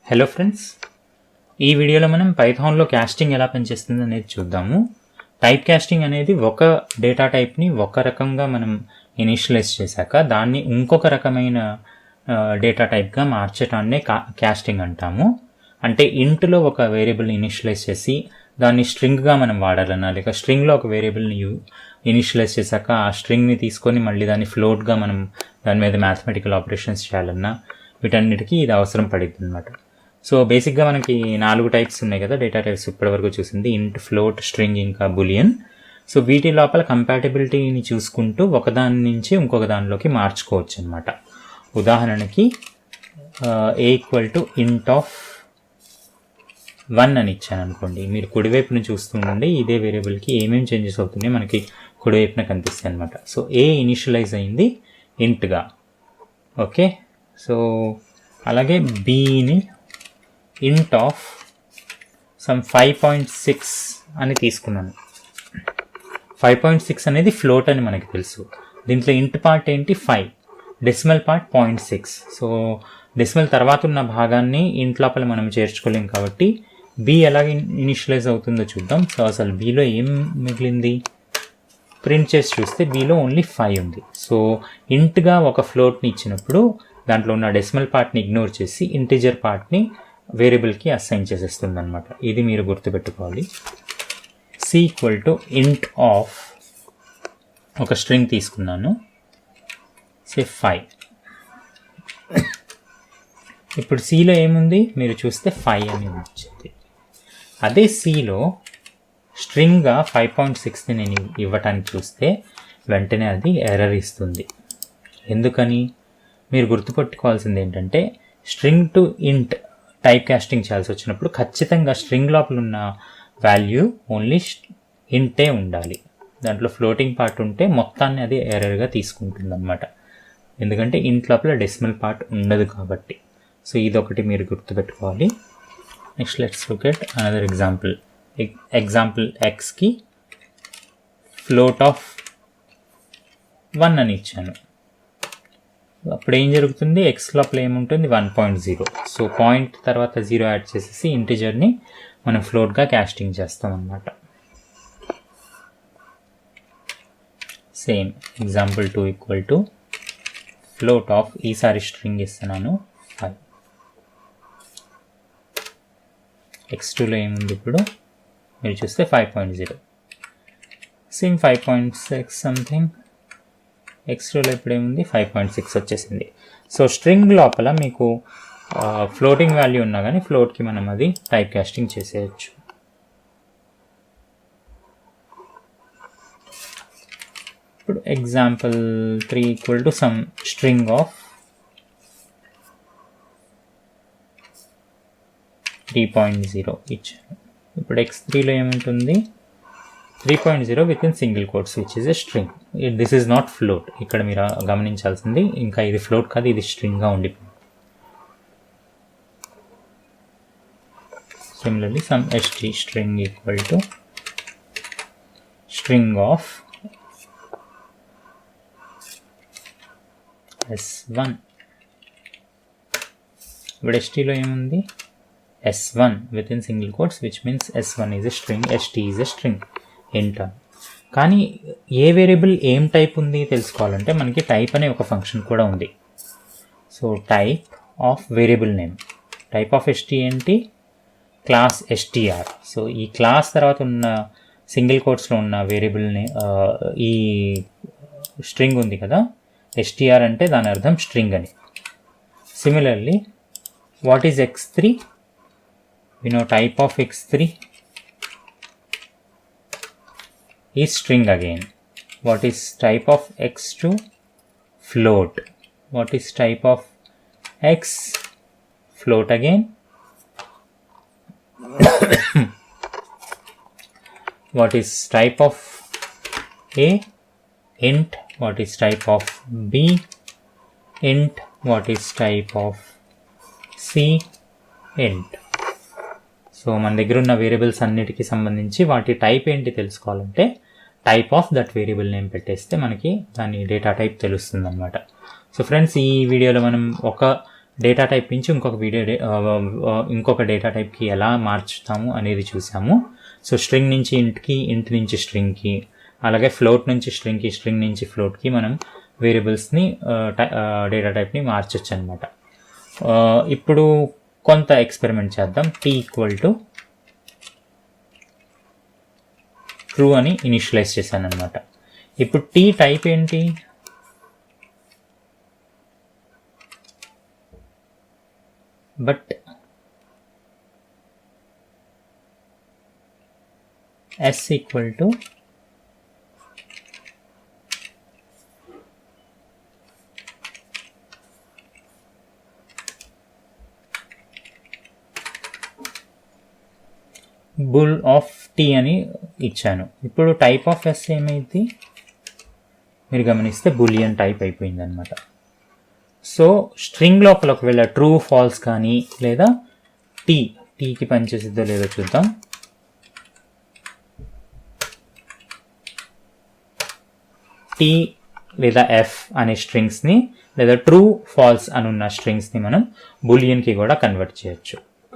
Hello friends, ఈ వీడియోలో మనం పైథాన్లో క్యాస్టింగ్ ఎలా పనిచేస్తుంది అనేది చూద్దాము. టైప్ క్యాస్టింగ్ అనేది ఒక డేటా టైప్ని ఒక రకంగా మనం ఇనిషియలైజ్ చేశాక దాన్ని ఇంకొక రకమైన డేటా టైప్గా మార్చడాన్నే క్యాస్టింగ్ అంటాము. అంటే ఇంట్లో ఒక వేరియబుల్ని ఇనిషియలైజ్ చేసి దాన్ని స్ట్రింగ్గా మనం వాడాలన్నా, లేక స్ట్రింగ్లో ఒక వేరియబుల్ని ఇనిషియలైజ్ చేశాక ఆ స్ట్రింగ్ని తీసుకొని మళ్ళీ దాన్ని ఫ్లోట్గా మనం దాని మీద మ్యాథమెటికల్ ఆపరేషన్స్ చేయాలన్నా వీటన్నిటికీ ఇది అవసరం పడుతుంది అన్నమాట. సో బేసిక్గా మనకి 4 టైప్స్ ఉన్నాయి కదా డేటా టైప్స్ ఇప్పటివరకు చూసింది: ఇంట్, ఫ్లోట్, స్ట్రింగ్, ఇంకా బులియన్. సో వీటి లోపల కంపాటబిలిటీని చూసుకుంటూ ఒకదాని నుంచి ఇంకొక దానిలోకి మార్చుకోవచ్చు అనమాట. ఉదాహరణకి a = int of 1 అని ఇచ్చాను అనుకోండి. మీరు కుడివైపున చూస్తుండండి, ఇదే వేరియబుల్కి ఏమేమి చేంజెస్ అవుతున్నాయి మనకి కుడివైపున కనిపిస్తాయి అనమాట. సో a ఇనిషియలైజ్ అయింది ఇంట్గా, ఓకే. సో అలాగే bని int of some 5.6 అని తీసుకున్నాను. 5.6 అనేది ఫ్లోట్ అని మనకి తెలుసు. దీంట్లో ఇంట్ పార్ట్ ఏంటి 5, డెసిమల్ పార్ట్ 0.6. సో డెసిమల్ తర్వాత ఉన్న భాగాన్ని ఇంట్ లోపల మనం చేర్చుకోలేం కాబట్టి b ఎలాగ ఇనిషియలైజ్ అవుతుందో చూద్దాం. సో అసలు bలో ఏం మిగిలింది ప్రింట్ చేసి చూస్తే bలో ఓన్లీ 5 ఉంది. సో ఇంట్గా ఒక ఫ్లోట్ని ఇచ్చినప్పుడు దాంట్లో ఉన్న డెసిమల్ పార్ట్ని ఇగ్నోర్ చేసి ఇంటిజర్ పార్ట్ని వేరియబుల్కి అసైన్ చేసేస్తుంది అనమాట. ఇది మీరు గుర్తుపెట్టుకోవాలి. c = int of ఒక స్ట్రింగ్ తీసుకున్నాను, సే 5. ఇప్పుడు cలో ఏముంది మీరు చూస్తే 5 అని వచ్చింది. అదే cలో స్ట్రింగ్గా 5.6ని నేను ఇవ్వటానికి చూస్తే వెంటనే అది ఎర్రర్ ఇస్తుంది. ఎందుకని మీరు గుర్తుపెట్టుకోవాల్సింది ఏంటంటే, string to int type casting చేయాల్సి వచ్చినప్పుడు ఖచ్చితంగా స్ట్రింగ్ లోపల ఉన్న వాల్యూ ఓన్లీ ఇంటే ఉండాలి. దాంట్లో ఫ్లోటింగ్ పార్ట్ ఉంటే మొత్తాన్ని అది ఎర్రర్గా తీసుకుంటుంది అనమాట. ఎందుకంటే ఇంట్ లోపల డెసిమల్ పార్ట్ ఉండదు కాబట్టి. సో ఇదొకటి మీరు గుర్తుపెట్టుకోవాలి. Next let's look at another example. Example ఎక్స్కి ఫ్లోట్ ఆఫ్ 1 అని ఇచ్చాను. అప్పుడు ఏం జరుగుతుంది, ఎక్స్ లోపల ఏముంటుంది 1.0. సో పాయింట్ తర్వాత 0 యాడ్ చేసేసి ఇంటిజర్ని మనం ఫ్లోట్గా క్యాస్టింగ్ చేస్తాం అన్నమాట. సేమ్ ఎగ్జాంపుల్ 2 = ఫ్లోట్ ఆఫ్, ఈసారి స్ట్రింగ్ ఇస్తున్నాను 5. x2లో ఏముంది ఇప్పుడు మీరు చూస్తే 5.0. Same 5.6 something. x2లో ఇప్పుడు ఏముంది 5.6 వచ్చేసింది. సో స్ట్రింగ్ లోపల మీకు ఫ్లోటింగ్ వాల్యూ ఉన్నా కానీ ఫ్లోట్కి మనం అది టైప్ కాస్టింగ్ చేసేయచ్చు. ఇప్పుడు ఎగ్జాంపుల్ 3 = సమ్ స్ట్రింగ్ ఆఫ్ 3.0 ఇచ్చాను. ఇప్పుడు x3లో ఏముంటుంది 3.0 within single quotes which is a string. This is not float. ఇక్కడ మీరు గమనించాల్సింది, ఇంకా ఇది ఫ్లోట్ కాదు, ఇది స్ట్రింగ్గా ఉండిపోయింది. Similarly, some string = string of s1. ఇప్పుడు htలో ఏముంది s1 within single quotes, which means s1 is a string, st is a string. ఏంట కానీ ఏ వేరియబుల్ ఏం టైప్ ఉంది తెలుసుకోవాలంటే మనకి టైప్ అనే ఒక ఫంక్షన్ కూడా ఉంది. So type of variable name, type of st ఏంటి, క్లాస్ str. సో ఈ క్లాస్ తర్వాత ఉన్న సింగిల్ కోట్స్లో ఉన్న వేరియబుల్ని ఈ స్ట్రింగ్ ఉంది కదా str అంటే దాని అర్థం స్ట్రింగ్ అని. Similarly what is x3, we know type of x3 is string again. What is type of x2? Float. What is type of x? Float again. What is type of a? Int. What is type of b? Int. What is type of c? Int. So మన దగ్గర ఉన్న variables అన్నిటికీ సంబంధించి వాటి type ఏంటి తెలుసుకోవాలంటే type of that variable name పెట్టేస్తే మనకి దాని డేటా టైప్ తెలుస్తుంది అనమాట. సో ఫ్రెండ్స్, ఈ వీడియోలో మనం ఒక డేటా టైప్ నుంచి ఇంకొక డేటా టైప్కి ఎలా మార్చుతాము అనేది చూసాము. సో స్ట్రింగ్ నుంచి ఇంట్కి, ఇంట్ నుంచి స్ట్రింగ్కి, అలాగే ఫ్లోట్ నుంచి స్ట్రింగ్కి, స్ట్రింగ్ నుంచి ఫ్లోట్కి మనం వేరియబుల్స్ని డేటా టైప్ని మార్చొచ్చు అనమాట. ఇప్పుడు కొంత ఎక్స్పెరిమెంట్ చేద్దాం. t = ట్రూ అని ఇనిషియలైజ్ చేశాను అనమాట. ఇప్పుడు t టైప్ ఏంటి? But s = bool of T అని ఇచ్చాను. ఇప్పుడు టైప్ ఆఫ్ ఎస్ ఏమైంది మీరు గమనిస్తే బులియన్ టైప్ అయిపోయింది అనమాట. సో స్ట్రింగ్ లోపల ఒకవేళ ట్రూ, ఫాల్స్ కానీ లేదా టీకి పనిచేసిద్దో లేదో చూద్దాం. టీ లేదా ఎఫ్ అనే స్ట్రింగ్స్ని లేదా ట్రూ, ఫాల్స్ అని ఉన్న స్ట్రింగ్స్ని మనం బులియన్కి కూడా కన్వర్ట్ చేయొచ్చు.